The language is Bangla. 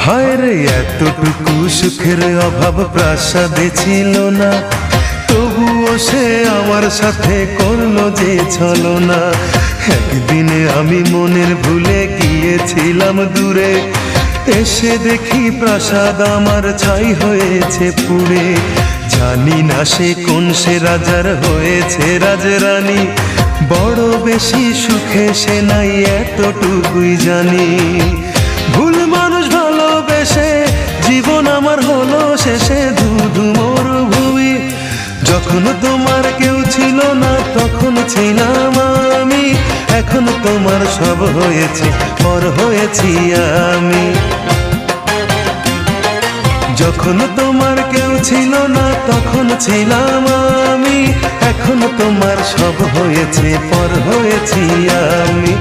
হায় রে এতটুকু সুখের অভাব প্রাসাদে ছিল না, তবুও সে আমার সাথে করলো যে ছলনা। একদিনে আমি মনের ভুলে গিয়েছিলাম দূরে, এসে দেখি প্রাসাদ আমার ছাই হয়েছে পুড়ে। জানি না সে কোন সে রাজার হয়েছে রাজরানী, বড় বেশি সুখে সে নাই এতটুকুই জানি। ভুল মানুষ ভালোবেসে জীবন আমার হলো শেষে ধুধু মরুভূমি। যখন তোমার কেউ ছিল না তখন ছিলাম আমি, এখন তোমার সব হয়েছে পর হয়েছি আমি। যখন তোমার কেউ ছিল না তখন ছিলাম আমি, এখন তোমার সব হয়েছে পর হয়েছি আমি।